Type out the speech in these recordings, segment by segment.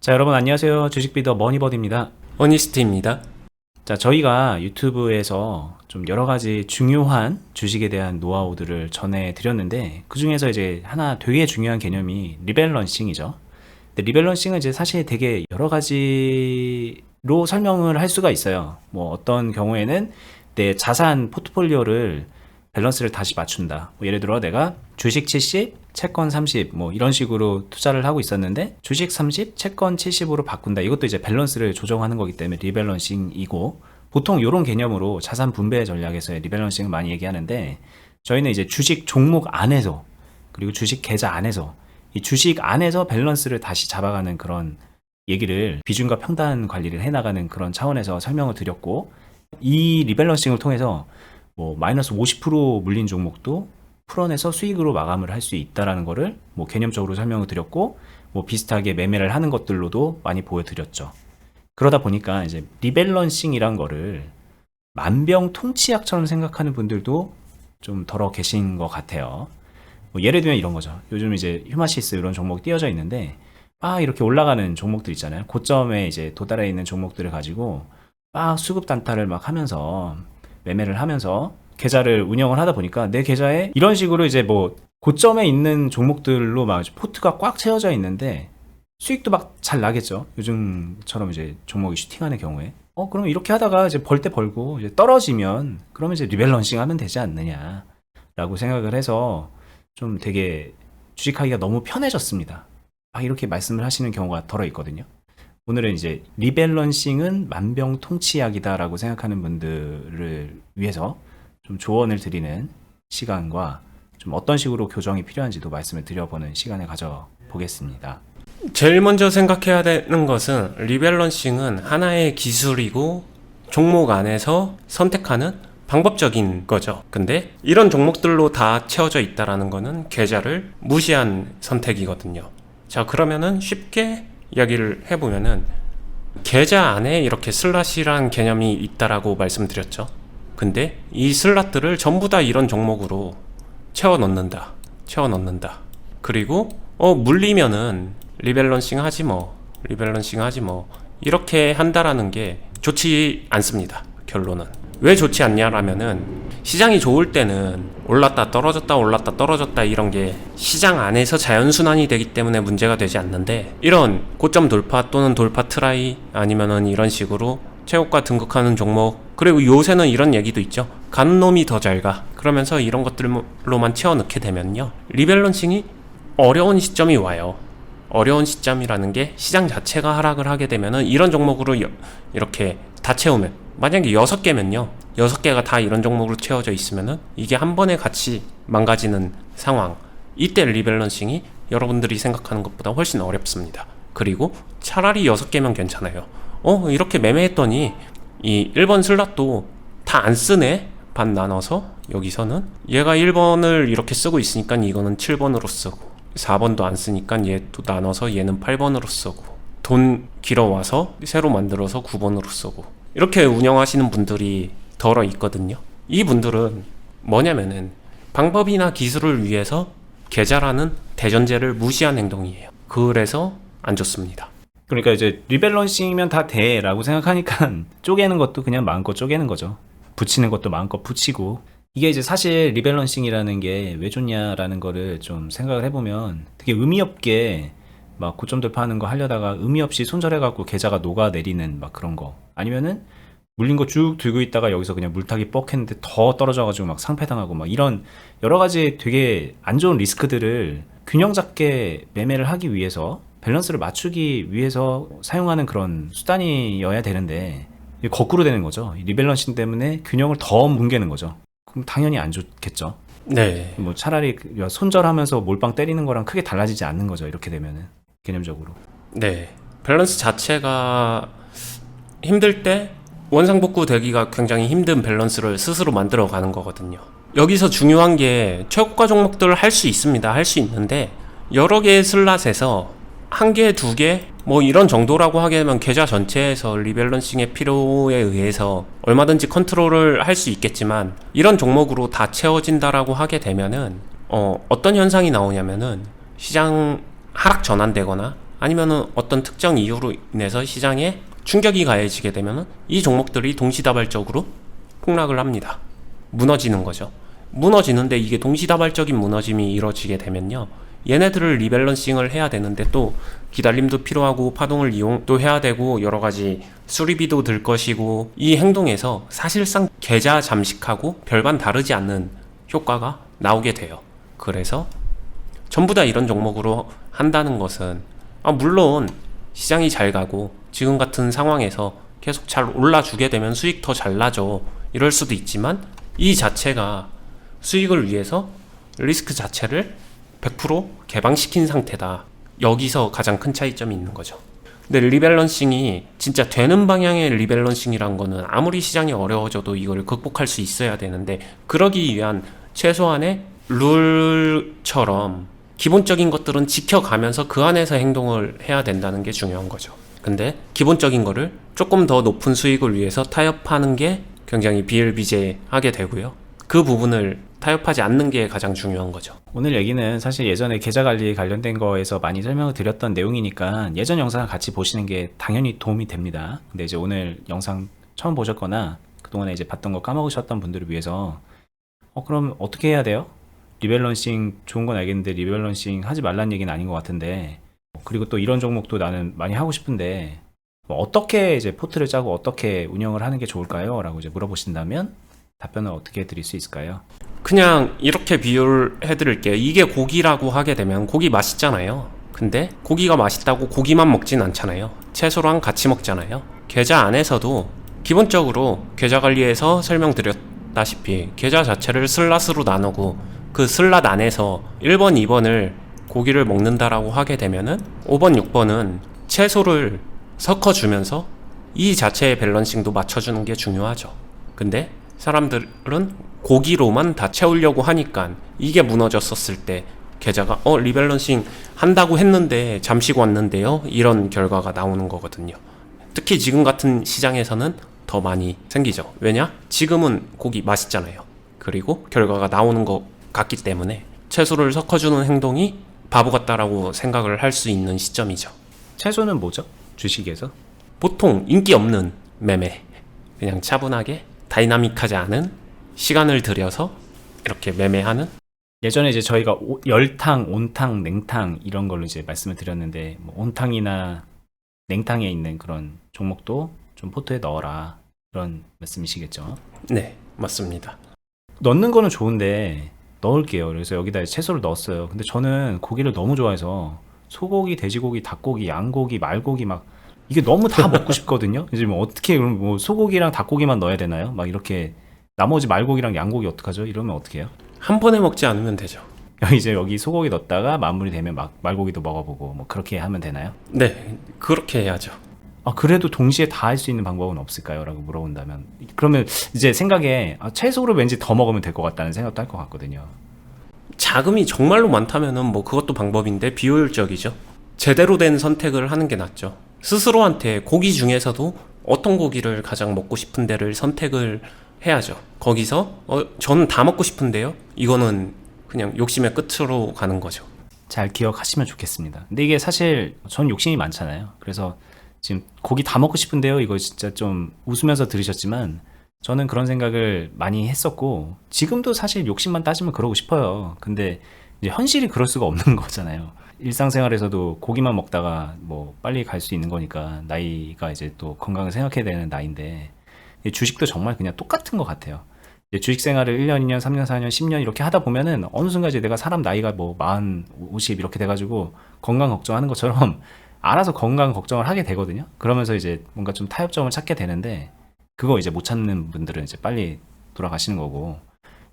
자, 여러분 안녕하세요. 주식비더 머니버드입니다. 어니스트입니다. 자, 저희가 유튜브에서 좀 여러 가지 중요한 주식에 대한 노하우들을 전해드렸는데, 그 중에서 이제 하나 되게 중요한 개념이 리밸런싱이죠. 근데 리밸런싱은 이제 사실 되게 여러 가지로 설명을 할 수가 있어요. 뭐 어떤 경우에는 내 자산 포트폴리오를 밸런스를 다시 맞춘다. 뭐 예를 들어 내가 주식 70, 채권 30, 뭐 이런 식으로 투자를 하고 있었는데 주식 30, 채권 70으로 바꾼다. 이것도 이제 밸런스를 조정하는 거기 때문에 리밸런싱이고, 보통 이런 개념으로 자산 분배 전략에서의 리밸런싱을 많이 얘기하는데, 저희는 이제 주식 종목 안에서, 그리고 주식 계좌 안에서, 이 주식 안에서 밸런스를 다시 잡아가는 그런 얘기를, 비중과 평단 관리를 해나가는 그런 차원에서 설명을 드렸고, 이 리밸런싱을 통해서 뭐 마이너스 50% 물린 종목도 풀어내서 수익으로 마감을 할 수 있다라는 거를 뭐 개념적으로 설명을 드렸고, 뭐 비슷하게 매매를 하는 것들로도 많이 보여드렸죠. 그러다 보니까 이제 리밸런싱이란 거를 만병통치약처럼 생각하는 분들도 좀 덜어 계신 것 같아요. 뭐 예를 들면 이런 거죠. 요즘 이제 휴마시스 이런 종목 띄어져 있는데, 이렇게 올라가는 종목들 있잖아요. 고점에 이제 도달해 있는 종목들을 가지고 수급 단타를 막 하면서 매매를 하면서 계좌를 운영을 하다 보니까 내 계좌에 이런 식으로 이제 뭐 고점에 있는 종목들로 막 포트가 꽉 채워져 있는데 수익도 막 잘 나겠죠. 요즘처럼 이제 종목이 슈팅하는 경우에. 그럼 이렇게 하다가 이제 벌 때 벌고 이제 떨어지면 그러면 이제 리밸런싱 하면 되지 않느냐라고 생각을 해서 좀 되게 주식하기가 너무 편해졌습니다. 이렇게 말씀을 하시는 경우가 덜어 있거든요. 오늘은 이제 리밸런싱은 만병통치약이다라고 생각하는 분들을 위해서 좀 조언을 드리는 시간과 좀 어떤 식으로 교정이 필요한지도 말씀을 드려보는 시간을 가져보겠습니다. 제일 먼저 생각해야 되는 것은 리밸런싱은 하나의 기술이고 종목 안에서 선택하는 방법적인 거죠. 근데 이런 종목들로 다 채워져 있다라는 거는 계좌를 무시한 선택이거든요. 자, 그러면은 쉽게 이야기를 해보면은 계좌 안에 이렇게 슬롯이란 개념이 있다라고 말씀드렸죠. 근데 이 슬롯들을 전부 다 이런 종목으로 채워 넣는다. 그리고 물리면은 리밸런싱 하지 뭐 이렇게 한다라는 게 좋지 않습니다. 결론은 왜 좋지 않냐라면은, 시장이 좋을 때는 올랐다 떨어졌다 이런 게 시장 안에서 자연순환이 되기 때문에 문제가 되지 않는데, 이런 고점 돌파 또는 돌파 트라이 아니면은 이런 식으로 최고가 등극하는 종목, 그리고 요새는 이런 얘기도 있죠. 가는 놈이 더 잘 가. 그러면서 이런 것들로만 채워 넣게 되면요, 리밸런싱이 어려운 시점이 와요. 어려운 시점이라는 게 시장 자체가 하락을 하게 되면은 이런 종목으로 이렇게 다 채우면, 만약에 6개면요 6개가 다 이런 종목으로 채워져 있으면은 이게 한 번에 같이 망가지는 상황, 이때 리밸런싱이 여러분들이 생각하는 것보다 훨씬 어렵습니다. 그리고 차라리 6개면 괜찮아요. 이렇게 매매했더니 이 1번 슬롯도 다 안 쓰네. 반 나눠서 여기서는 얘가 1번을 이렇게 쓰고 있으니까 이거는 7번으로 쓰고, 4번도 안 쓰니까 얘 또 나눠서 얘는 8번으로 쓰고, 돈 길어와서 새로 만들어서 9번으로 쓰고, 이렇게 운영하시는 분들이 덜어 있거든요. 이 분들은 뭐냐면은 방법이나 기술을 위해서 계좌라는 대전제를 무시한 행동이에요. 그래서 안 좋습니다. 그러니까 이제 리밸런싱이면 다 돼라고 생각하니까 쪼개는 것도 그냥 마음껏 쪼개는 거죠. 붙이는 것도 마음껏 붙이고. 이게 이제 사실 리밸런싱이라는 게 왜 좋냐라는 거를 좀 생각을 해보면, 되게 의미 없게 막 고점 돌파하는 거 하려다가 의미 없이 손절해갖고 계좌가 녹아내리는 막 그런 거, 아니면은 물린 거 쭉 들고 있다가 여기서 그냥 물타기 뻑 했는데 더 떨어져가지고 막 상패당하고 막 이런 여러 가지 되게 안 좋은 리스크들을 균형 잡게 매매를 하기 위해서, 밸런스를 맞추기 위해서 사용하는 그런 수단이어야 되는데, 이게 거꾸로 되는 거죠. 리밸런싱 때문에 균형을 더 뭉개는 거죠. 그럼 당연히 안 좋겠죠. 네. 뭐 차라리 손절하면서 몰빵 때리는 거랑 크게 달라지지 않는 거죠. 이렇게 되면은 개념적으로. 네. 밸런스 자체가 힘들 때 원상복구 되기가 굉장히 힘든 밸런스를 스스로 만들어 가는 거거든요. 여기서 중요한 게 최고가 종목들을 할 수 있습니다. 할 수 있는데 여러 개의 슬롯에서 한 개, 두 개, 뭐 이런 정도라고 하게 되면 계좌 전체에서 리밸런싱의 필요에 의해서 얼마든지 컨트롤을 할 수 있겠지만, 이런 종목으로 다 채워진다라고 하게 되면은 어떤 현상이 나오냐면은 시장 하락 전환되거나 아니면은 어떤 특정 이유로 인해서 시장에 충격이 가해지게 되면은 이 종목들이 동시다발적으로 폭락을 합니다. 무너지는 거죠. 무너지는데 이게 동시다발적인 무너짐이 이루어지게 되면요, 얘네들을 리밸런싱을 해야 되는데 또 기다림도 필요하고 파동을 이용도 해야 되고 여러 가지 수리비도 들 것이고, 이 행동에서 사실상 계좌 잠식하고 별반 다르지 않는 효과가 나오게 돼요. 그래서 전부 다 이런 종목으로 한다는 것은, 물론 시장이 잘 가고 지금 같은 상황에서 계속 잘 올라주게 되면 수익 더 잘 나죠, 이럴 수도 있지만, 이 자체가 수익을 위해서 리스크 자체를 100% 개방시킨 상태다. 여기서 가장 큰 차이점이 있는 거죠. 근데 리밸런싱이 진짜 되는 방향의 리밸런싱이란 거는 아무리 시장이 어려워져도 이걸 극복할 수 있어야 되는데, 그러기 위한 최소한의 룰처럼 기본적인 것들은 지켜가면서 그 안에서 행동을 해야 된다는 게 중요한 거죠. 근데 기본적인 거를 조금 더 높은 수익을 위해서 타협하는 게 굉장히 비일비재하게 되고요. 그 부분을 타협하지 않는 게 가장 중요한 거죠. 오늘 얘기는 사실 예전에 계좌 관리에 관련된 거에서 많이 설명을 드렸던 내용이니까 예전 영상을 같이 보시는 게 당연히 도움이 됩니다. 근데 이제 오늘 영상 처음 보셨거나 그동안에 이제 봤던 거 까먹으셨던 분들을 위해서 그럼 어떻게 해야 돼요? 리밸런싱 좋은 건 알겠는데 리밸런싱 하지 말라는 얘기는 아닌 것 같은데, 그리고 또 이런 종목도 나는 많이 하고 싶은데 어떻게 이제 포트를 짜고 어떻게 운영을 하는 게 좋을까요? 라고 이제 물어보신다면 답변을 어떻게 드릴 수 있을까요? 그냥 이렇게 비유를 해드릴게요. 이게 고기라고 하게 되면 고기 맛있잖아요. 근데 고기가 맛있다고 고기만 먹진 않잖아요. 채소랑 같이 먹잖아요. 계좌 안에서도 기본적으로 계좌 관리에서 설명드렸다시피 계좌 자체를 슬랏으로 나누고, 그 슬랏 안에서 1번, 2번을 고기를 먹는다라고 하게 되면은 5번, 6번은 채소를 섞어주면서 이 자체의 밸런싱도 맞춰주는 게 중요하죠. 근데 사람들은 고기로만 다 채우려고 하니까 이게 무너졌었을 때 계좌가 리밸런싱 한다고 했는데 잠식 왔는데요, 이런 결과가 나오는 거거든요. 특히 지금 같은 시장에서는 더 많이 생기죠. 왜냐? 지금은 고기 맛있잖아요. 그리고 결과가 나오는 것 같기 때문에 채소를 섞어주는 행동이 바보 같다라고 생각을 할 수 있는 시점이죠. 채소는 뭐죠? 주식에서? 보통 인기 없는 매매, 그냥 차분하게 다이나믹하지 않은, 시간을 들여서 이렇게 매매하는. 예전에 이제 저희가 열탕, 온탕, 냉탕 이런 걸로 이제 말씀을 드렸는데, 뭐 온탕이나 냉탕에 있는 그런 종목도 좀 포트에 넣어라, 그런 말씀이시겠죠? 네, 맞습니다. 넣는 거는 좋은데 넣을게요. 그래서 여기다 채소를 넣었어요. 근데 저는 고기를 너무 좋아해서 소고기, 돼지고기, 닭고기, 양고기, 말고기 막 이게 너무 다 먹고 싶거든요. 이제 뭐 어떻게, 그럼 뭐 소고기랑 닭고기만 넣어야 되나요? 막 이렇게 나머지 말고기랑 양고기 어떡하죠? 이러면 어떻게 해요? 한 번에 먹지 않으면 되죠. 이제 여기 소고기 넣었다가 마무리되면 막 말고기도 먹어보고 뭐 그렇게 하면 되나요? 네, 그렇게 해야죠. 그래도 동시에 다 할 수 있는 방법은 없을까요? 라고 물어본다면, 그러면 이제 생각에 채소를 왠지 더 먹으면 될 것 같다는 생각도 할 것 같거든요. 자금이 정말로 많다면은 뭐 그것도 방법인데 비효율적이죠. 제대로 된 선택을 하는 게 낫죠. 스스로한테 고기 중에서도 어떤 고기를 가장 먹고 싶은 데를 선택을 해야죠. 거기서 저는 다 먹고 싶은데요, 이거는 그냥 욕심의 끝으로 가는 거죠. 잘 기억하시면 좋겠습니다. 근데 이게 사실 전 욕심이 많잖아요. 그래서 지금 고기 다 먹고 싶은데요, 이거 진짜 좀 웃으면서 들으셨지만 저는 그런 생각을 많이 했었고, 지금도 사실 욕심만 따지면 그러고 싶어요. 근데 이제 현실이 그럴 수가 없는 거잖아요. 일상생활에서도 고기만 먹다가 뭐 빨리 갈 수 있는 거니까, 나이가 이제 또 건강을 생각해야 되는 나이인데, 주식도 정말 그냥 똑같은 것 같아요. 이제 주식 생활을 1년, 2년, 3년, 4년, 10년 이렇게 하다 보면은 어느 순간 이제 내가 사람 나이가 뭐 40, 50 이렇게 돼가지고 건강 걱정하는 것처럼 알아서 건강 걱정을 하게 되거든요. 그러면서 이제 뭔가 좀 타협점을 찾게 되는데, 그거 이제 못 찾는 분들은 이제 빨리 돌아가시는 거고,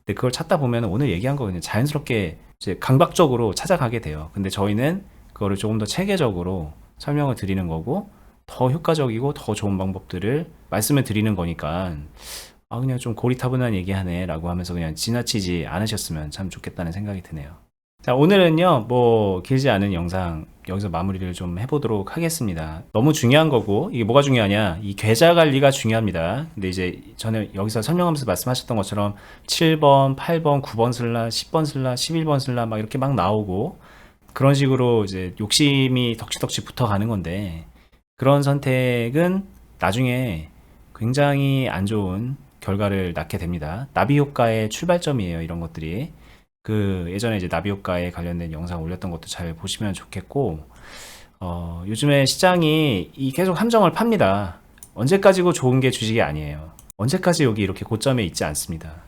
근데 그걸 찾다 보면 오늘 얘기한 거 그냥 자연스럽게 이제 강박적으로 찾아가게 돼요. 근데 저희는 그거를 조금 더 체계적으로 설명을 드리는 거고, 더 효과적이고 더 좋은 방법들을 말씀을 드리는 거니까, 그냥 좀 고리타분한 얘기하네 라고 하면서 그냥 지나치지 않으셨으면 참 좋겠다는 생각이 드네요. 자, 오늘은요 뭐 길지 않은 영상 여기서 마무리를 좀 해보도록 하겠습니다. 너무 중요한 거고, 이게 뭐가 중요하냐, 이 계좌 관리가 중요합니다. 근데 이제 저는 여기서 설명하면서 말씀하셨던 것처럼 7번, 8번, 9번 슬라, 10번 슬라, 11번 슬라 막 이렇게 막 나오고, 그런 식으로 이제 욕심이 덕지덕지 붙어가는 건데, 그런 선택은 나중에 굉장히 안 좋은 결과를 낳게 됩니다. 나비 효과의 출발점이에요, 이런 것들이. 그 예전에 이제 나비 효과에 관련된 영상 올렸던 것도 잘 보시면 좋겠고, 요즘에 시장이 계속 함정을 팝니다. 언제까지고 좋은 게 주식이 아니에요. 언제까지 여기 이렇게 고점에 있지 않습니다.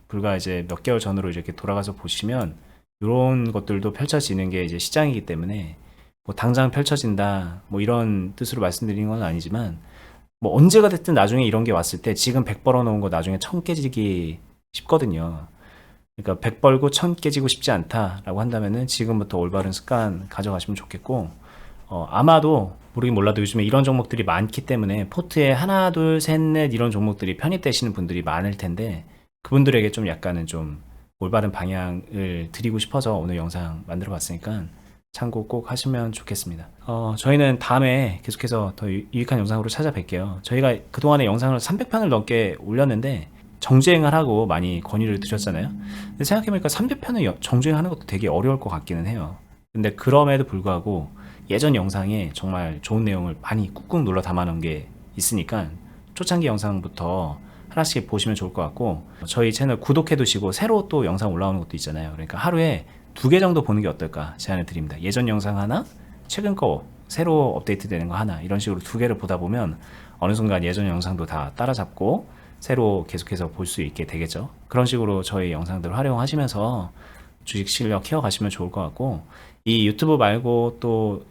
불과 이제 몇 개월 전으로 이렇게 돌아가서 보시면 이런 것들도 펼쳐지는 게 이제 시장이기 때문에, 뭐 당장 펼쳐진다 뭐 이런 뜻으로 말씀드리는 건 아니지만, 뭐 언제가 됐든 나중에 이런 게 왔을 때 지금 100 벌어 놓은 거 나중에 1000 깨지기 쉽거든요. 그러니까 100 벌고 1000 깨지고 싶지 않다라고 한다면은 지금부터 올바른 습관 가져가시면 좋겠고, 아마도 모르긴 몰라도 요즘에 이런 종목들이 많기 때문에 포트에 하나 둘 셋 넷 이런 종목들이 편입되시는 분들이 많을 텐데, 그분들에게 좀 약간은 좀 올바른 방향을 드리고 싶어서 오늘 영상 만들어 봤으니까 참고 꼭 하시면 좋겠습니다. 저희는 다음에 계속해서 더 유익한 영상으로 찾아뵐게요. 저희가 그동안에 영상을 300편을 넘게 올렸는데 정주행을 하고 많이 건의를 드렸잖아요. 근데 생각해보니까 300편을 정주행하는 것도 되게 어려울 것 같기는 해요. 근데 그럼에도 불구하고 예전 영상에 정말 좋은 내용을 많이 꾹꾹 눌러 담아놓은 게 있으니까 초창기 영상부터 하나씩 보시면 좋을 것 같고, 저희 채널 구독해 두시고 새로 또 영상 올라오는 것도 있잖아요. 그러니까 하루에 2개 정도 보는 게 어떨까 제안을 드립니다. 예전 영상 하나, 최근 거 새로 업데이트 되는 거 하나, 이런 식으로 2개를 보다 보면 어느 순간 예전 영상도 다 따라잡고 새로 계속해서 볼 수 있게 되겠죠. 그런 식으로 저희 영상들을 활용하시면서 주식 실력 키워가시면 좋을 것 같고, 이 유튜브 말고 또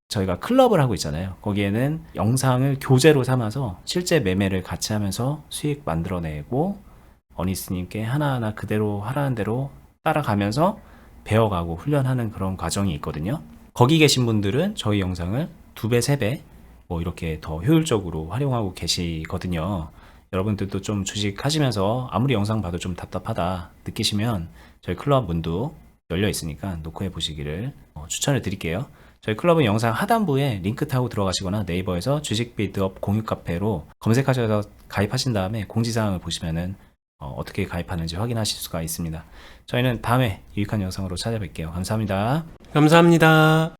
저희가 클럽을 하고 있잖아요. 거기에는 영상을 교재로 삼아서 실제 매매를 같이 하면서 수익 만들어내고, 어니스님께 하나하나 그대로 하라는 대로 따라가면서 배워가고 훈련하는 그런 과정이 있거든요. 거기 계신 분들은 저희 영상을 2배, 3배 뭐 이렇게 더 효율적으로 활용하고 계시거든요. 여러분들도 좀 주식 하시면서 아무리 영상 봐도 좀 답답하다 느끼시면 저희 클럽 문도 열려 있으니까 노크해 보시기를 추천을 드릴게요. 저희 클럽은 영상 하단부에 링크 타고 들어가시거나 네이버에서 주식 빌드업 공유 카페로 검색하셔서 가입하신 다음에 공지사항을 보시면은 어떻게 가입하는지 확인하실 수가 있습니다. 저희는 다음에 유익한 영상으로 찾아뵐게요. 감사합니다. 감사합니다.